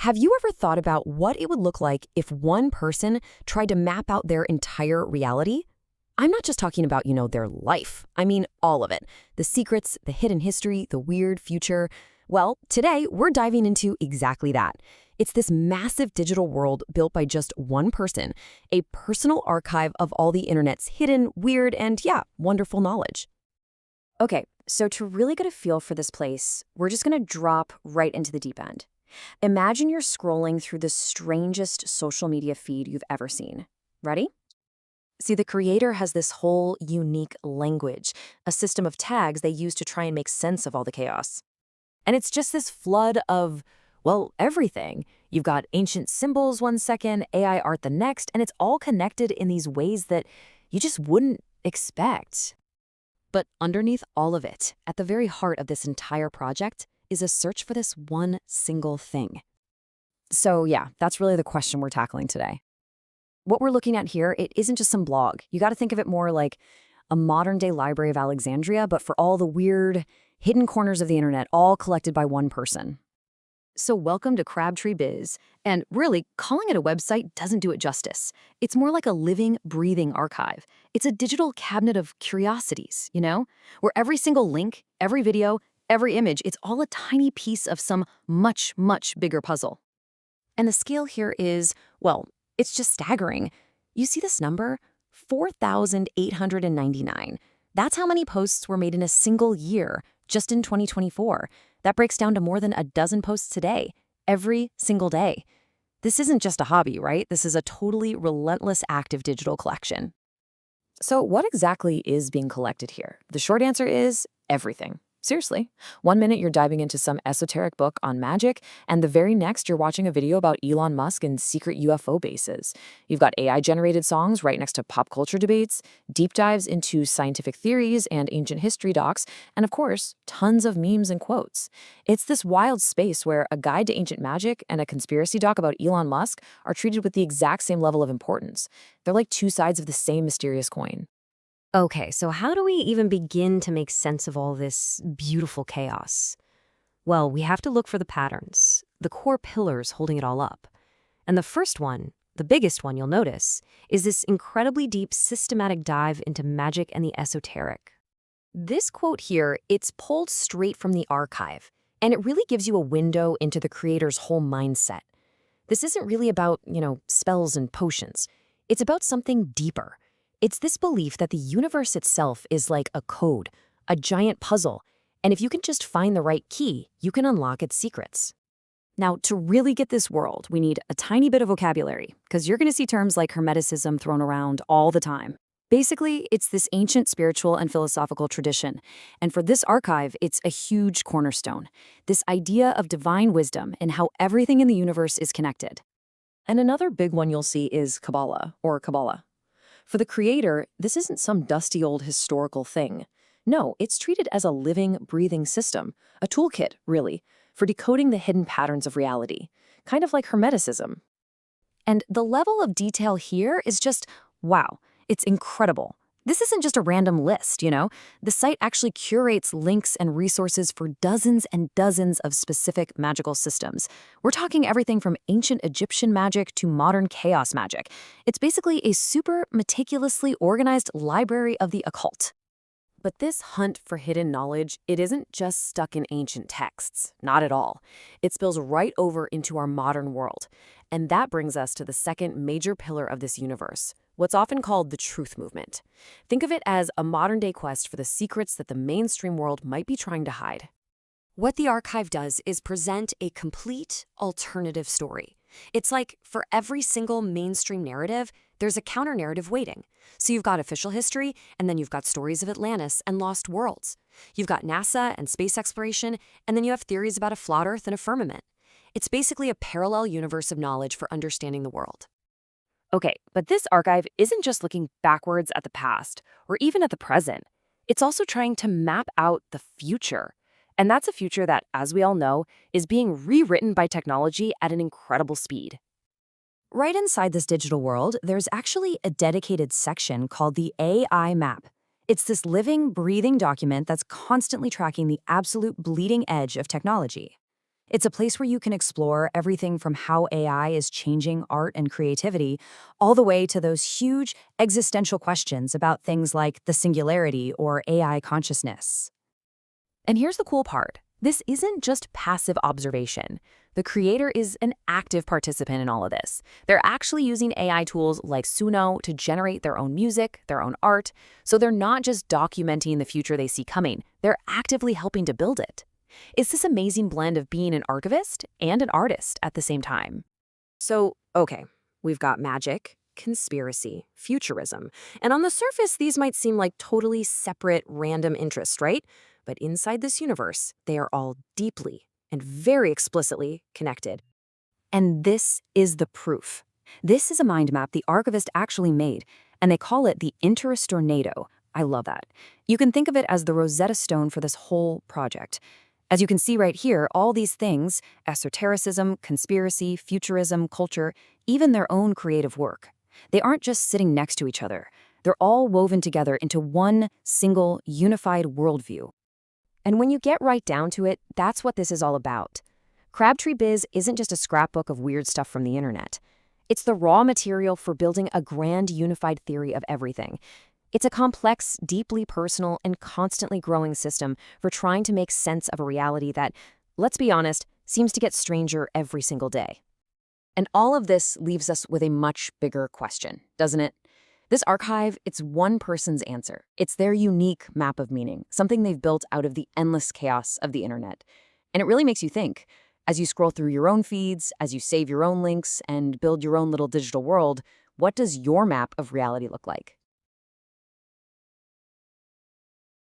Have you ever thought about what it would look like if one person tried to map out their entire reality? I'm not just talking about, their life. I mean all of it. The secrets, the hidden history, the weird future. Well, today we're diving into exactly that. It's this massive digital world built by just one person, a personal archive of all the internet's hidden, weird, and wonderful knowledge. Okay, so to really get a feel for this place, we're just going to drop right into the deep end. Imagine you're scrolling through the strangest social media feed you've ever seen. Ready? See, the creator has this whole unique language, a system of tags they use to try and make sense of all the chaos. And it's just this flood of, well, everything. You've got ancient symbols one second, AI art the next, and it's all connected in these ways that you just wouldn't expect. But underneath all of it, at the very heart of this entire project, is a search for this one single thing. So that's really the question we're tackling today. What we're looking at here, it isn't just some blog. You got to think of it more like a modern-day Library of Alexandria, but for all the weird, hidden corners of the internet, all collected by one person. So welcome to Crabtree Biz. And really, calling it a website doesn't do it justice. It's more like a living, breathing archive. It's a digital cabinet of curiosities, where every single link, every video, every image, it's all a tiny piece of some much, much bigger puzzle. And the scale here is, well, it's just staggering. You see this number? 4,899. That's how many posts were made in a single year, just in 2024. That breaks down to more than a dozen posts a day, every single day. This isn't just a hobby, right? This is a totally relentless active digital collection. So what exactly is being collected here? The short answer is everything. Seriously. One minute you're diving into some esoteric book on magic, and the very next you're watching a video about Elon Musk and secret UFO bases. You've got AI-generated songs right next to pop culture debates, deep dives into scientific theories and ancient history docs, and of course, tons of memes and quotes. It's this wild space where a guide to ancient magic and a conspiracy doc about Elon Musk are treated with the exact same level of importance. They're like two sides of the same mysterious coin. Okay, so how do we even begin to make sense of all this beautiful chaos? Well, we have to look for the patterns, the core pillars holding it all up. And the first one, the biggest one you'll notice, is this incredibly deep systematic dive into magic and the esoteric. This quote here, it's pulled straight from the archive, and it really gives you a window into the creator's whole mindset. This isn't really about, spells and potions. It's about something deeper. It's this belief that the universe itself is like a code, a giant puzzle, and if you can just find the right key, you can unlock its secrets. Now, to really get this world, we need a tiny bit of vocabulary, because you're going to see terms like Hermeticism thrown around all the time. Basically, it's this ancient spiritual and philosophical tradition, and for this archive, it's a huge cornerstone, this idea of divine wisdom and how everything in the universe is connected. And another big one you'll see is Kabbalah, or Kabbalah. For the creator, this isn't some dusty old historical thing. No, it's treated as a living, breathing system, a toolkit, really, for decoding the hidden patterns of reality, kind of like Hermeticism. And the level of detail here is just, wow, it's incredible. This isn't just a random list, The site actually curates links and resources for dozens and dozens of specific magical systems. We're talking everything from ancient Egyptian magic to modern chaos magic. It's basically a super meticulously organized library of the occult. But this hunt for hidden knowledge, it isn't just stuck in ancient texts. Not at all. It spills right over into our modern world. And that brings us to the second major pillar of this universe, what's often called the truth movement. Think of it as a modern-day quest for the secrets that the mainstream world might be trying to hide. What the archive does is present a complete alternative story. It's like for every single mainstream narrative, there's a counter-narrative waiting. So you've got official history, and then you've got stories of Atlantis and lost worlds. You've got NASA and space exploration, and then you have theories about a flat Earth and a firmament. It's basically a parallel universe of knowledge for understanding the world. Okay, but this archive isn't just looking backwards at the past or even at the present. It's also trying to map out the future. And that's a future that, as we all know, is being rewritten by technology at an incredible speed. Right inside this digital world, there's actually a dedicated section called the AI map. It's this living, breathing document that's constantly tracking the absolute bleeding edge of technology. It's a place where you can explore everything from how AI is changing art and creativity, all the way to those huge existential questions about things like the singularity or AI consciousness. And here's the cool part. This isn't just passive observation. The creator is an active participant in all of this. They're actually using AI tools like Suno to generate their own music, their own art, so they're not just documenting the future they see coming, they're actively helping to build it. It's this amazing blend of being an archivist and an artist at the same time. So, okay, we've got magic, conspiracy, futurism, and on the surface, these might seem like totally separate, random interests, right? But inside this universe, they are all deeply and very explicitly connected. And this is the proof. This is a mind map the archivist actually made, and they call it the Interstornado. I love that. You can think of it as the Rosetta Stone for this whole project. As you can see right here, all these things, esotericism, conspiracy, futurism, culture, even their own creative work, they aren't just sitting next to each other. They're all woven together into one single, unified worldview. And when you get right down to it, that's what this is all about. Crabtree Biz isn't just a scrapbook of weird stuff from the internet. It's the raw material for building a grand unified theory of everything. It's a complex, deeply personal, and constantly growing system for trying to make sense of a reality that, let's be honest, seems to get stranger every single day. And all of this leaves us with a much bigger question, doesn't it? This archive, it's one person's answer. It's their unique map of meaning, something they've built out of the endless chaos of the internet. And it really makes you think. As you scroll through your own feeds, as you save your own links, and build your own little digital world, what does your map of reality look like?